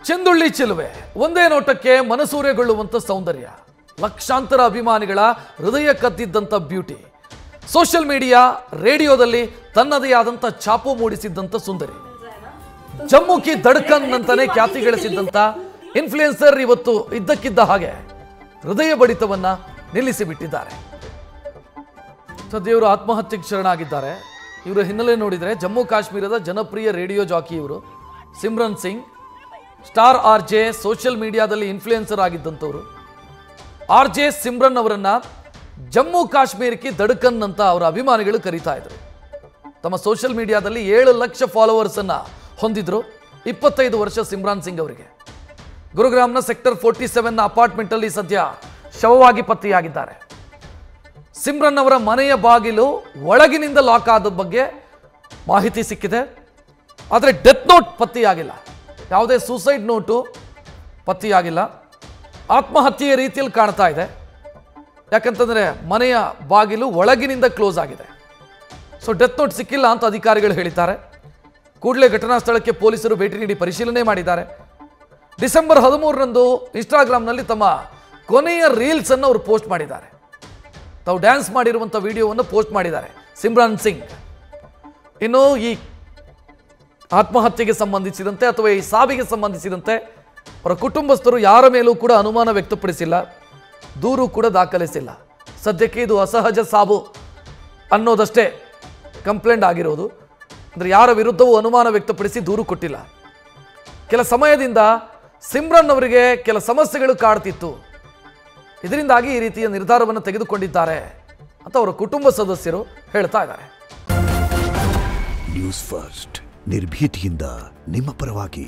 ಚೆಂದುಳ್ಳಿ ಚೆಲುವೆ ಒಂದೇ ನೋಟಕ್ಕೆ ಮನಸೂರೆಗೊಳ್ಳುವಂತ ಸೌಂದರ್ಯ, ಲಕ್ಷಾಂತರ ಅಭಿಮಾನಿಗಳ ಹೃದಯ ಕದ್ದಿದ್ದಂಥ ಬ್ಯೂಟಿ, ಸೋಷಿಯಲ್ ಮೀಡಿಯಾ ರೇಡಿಯೋದಲ್ಲಿ ತನ್ನದೇ ಆದಂಥ ಛಾಪು ಮೂಡಿಸಿದ್ದಂಥ ಸುಂದರಿ, ಜಮ್ಮು ಕಿ ಧಡ್ಕನ್ ಅಂತಾನೆ ಖ್ಯಾತಿ ಗಳಿಸಿದ್ದಂಥ ಇನ್ಫ್ಲುಯೆನ್ಸರ್ ಇವತ್ತು ಇದ್ದಕ್ಕಿದ್ದ ಹಾಗೆ ಹೃದಯ ಬಡಿತವನ್ನ ನಿಲ್ಲಿಸಿ ಬಿಟ್ಟಿದ್ದಾರೆ. ಸದ್ಯವರು ಆತ್ಮಹತ್ಯೆಗೆ ಶರಣಾಗಿದ್ದಾರೆ. ಇವರ ಹಿನ್ನೆಲೆ ನೋಡಿದರೆ ಜಮ್ಮು ಕಾಶ್ಮೀರದ ಜನಪ್ರಿಯ ರೇಡಿಯೋ ಜಾಕಿ ಇವರು Simran Singh, star RJ, social ಮೀಡಿಯಾದಲ್ಲಿ ಇನ್ಫ್ಲುಯೆನ್ಸರ್ ಆಗಿದ್ದಂಥವ್ರು. RJ ಸಿಮ್ರನ್ ಅವರನ್ನ ಜಮ್ಮು ಕಾಶ್ಮೀರಕ್ಕೆ ಧಡ್ಕನ್ ಅಂತ ಅವರ ಅಭಿಮಾನಿಗಳು ಕರೀತಾ ಇದ್ರು. ತಮ್ಮ ಸೋಷಿಯಲ್ ಮೀಡಿಯಾದಲ್ಲಿ 7 ಲಕ್ಷ ಫಾಲೋವರ್ಸ್ ಅನ್ನ ಹೊಂದಿದ್ರು. 25 ವರ್ಷ ಸಿಮ್ರಾನ್ ಸಿಂಗ್ ಅವರಿಗೆ ಗುರುಗ್ರಾಮ್ನ ಸೆಕ್ಟರ್ 47ನ ಅಪಾರ್ಟ್ಮೆಂಟ್ ಅಲ್ಲಿ ಸದ್ಯ ಶವವಾಗಿ ಪತ್ತೆಯಾಗಿದ್ದಾರೆ. ಸಿಮ್ರನ್ ಅವರ ಮನೆಯ ಬಾಗಿಲು ಒಳಗಿನಿಂದ ಲಾಕ್ ಆದ ಬಗ್ಗೆ ಮಾಹಿತಿ ಸಿಕ್ಕಿದೆ. ಆದರೆ ಡೆತ್ ನೋಟ್ ಪತ್ತೆಯಾಗಿಲ್ಲ, ಯಾವುದೇ ಸೂಸೈಡ್ ನೋಟು ಪತ್ತೆಯಾಗಿಲ್ಲ. ಆತ್ಮಹತ್ಯೆಯ ರೀತಿಯಲ್ಲಿ ಕಾಣ್ತಾ ಇದೆ. ಯಾಕಂತಂದರೆ ಮನೆಯ ಬಾಗಿಲು ಒಳಗಿನಿಂದ ಕ್ಲೋಸ್ ಆಗಿದೆ. ಸೊ ಡೆತ್ ನೋಟ್ ಸಿಕ್ಕಿಲ್ಲ ಅಂತ ಅಧಿಕಾರಿಗಳು ಹೇಳಿದ್ದಾರೆ. ಕೂಡಲೇ ಘಟನಾ ಸ್ಥಳಕ್ಕೆ ಪೊಲೀಸರು ಭೇಟಿ ನೀಡಿ ಪರಿಶೀಲನೆ ಮಾಡಿದ್ದಾರೆ. ಡಿಸೆಂಬರ್ 13ರಂದು ಇನ್ಸ್ಟಾಗ್ರಾಮ್ನಲ್ಲಿ ತಮ್ಮ ಕೊನೆಯ ರೀಲ್ಸ್ ಅನ್ನು ಅವರು ಪೋಸ್ಟ್ ಮಾಡಿದ್ದಾರೆ. ತಾವು ಡ್ಯಾನ್ಸ್ ಮಾಡಿರುವಂಥ ವಿಡಿಯೋವನ್ನು ಪೋಸ್ಟ್ ಮಾಡಿದ್ದಾರೆ ಸಿಮ್ರಾನ್ ಸಿಂಗ್. ಇನ್ನು ಈ ಆತ್ಮಹತ್ಯೆಗೆ ಸಂಬಂಧಿಸಿದಂತೆ ಅಥವಾ ಈ ಸಾವಿಗೆ ಸಂಬಂಧಿಸಿದಂತೆ ಅವರ ಕುಟುಂಬಸ್ಥರು ಯಾರ ಮೇಲೂ ಕೂಡ ಅನುಮಾನ ವ್ಯಕ್ತಪಡಿಸಿಲ್ಲ, ದೂರು ಕೂಡ ದಾಖಲಿಸಿಲ್ಲ. ಸದ್ಯಕ್ಕೆ ಇದು ಅಸಹಜ ಸಾವು ಅನ್ನೋದಷ್ಟೇ ಕಂಪ್ಲೇಂಟ್ ಆಗಿರೋದು. ಅಂದರೆ ಯಾರ ವಿರುದ್ಧವೂ ಅನುಮಾನ ವ್ಯಕ್ತಪಡಿಸಿ ದೂರು ಕೊಟ್ಟಿಲ್ಲ. ಕೆಲ ಸಮಯದಿಂದ ಸಿಮ್ರನ್ ಅವರಿಗೆ ಕೆಲ ಸಮಸ್ಯೆಗಳು ಕಾಡ್ತಿತ್ತು, ಇದರಿಂದಾಗಿ ಈ ರೀತಿಯ ನಿರ್ಧಾರವನ್ನು ತೆಗೆದುಕೊಂಡಿದ್ದಾರೆ ಅಂತ ಅವರ ಕುಟುಂಬ ಸದಸ್ಯರು ಹೇಳ್ತಾ ಇದ್ದಾರೆ. ನ್ಯೂಸ್ ಫಸ್ಟ್ ನಿರ್ಭೀತಿಯಿಂದ ನಿಮ್ಮ ಪರವಾಗಿ.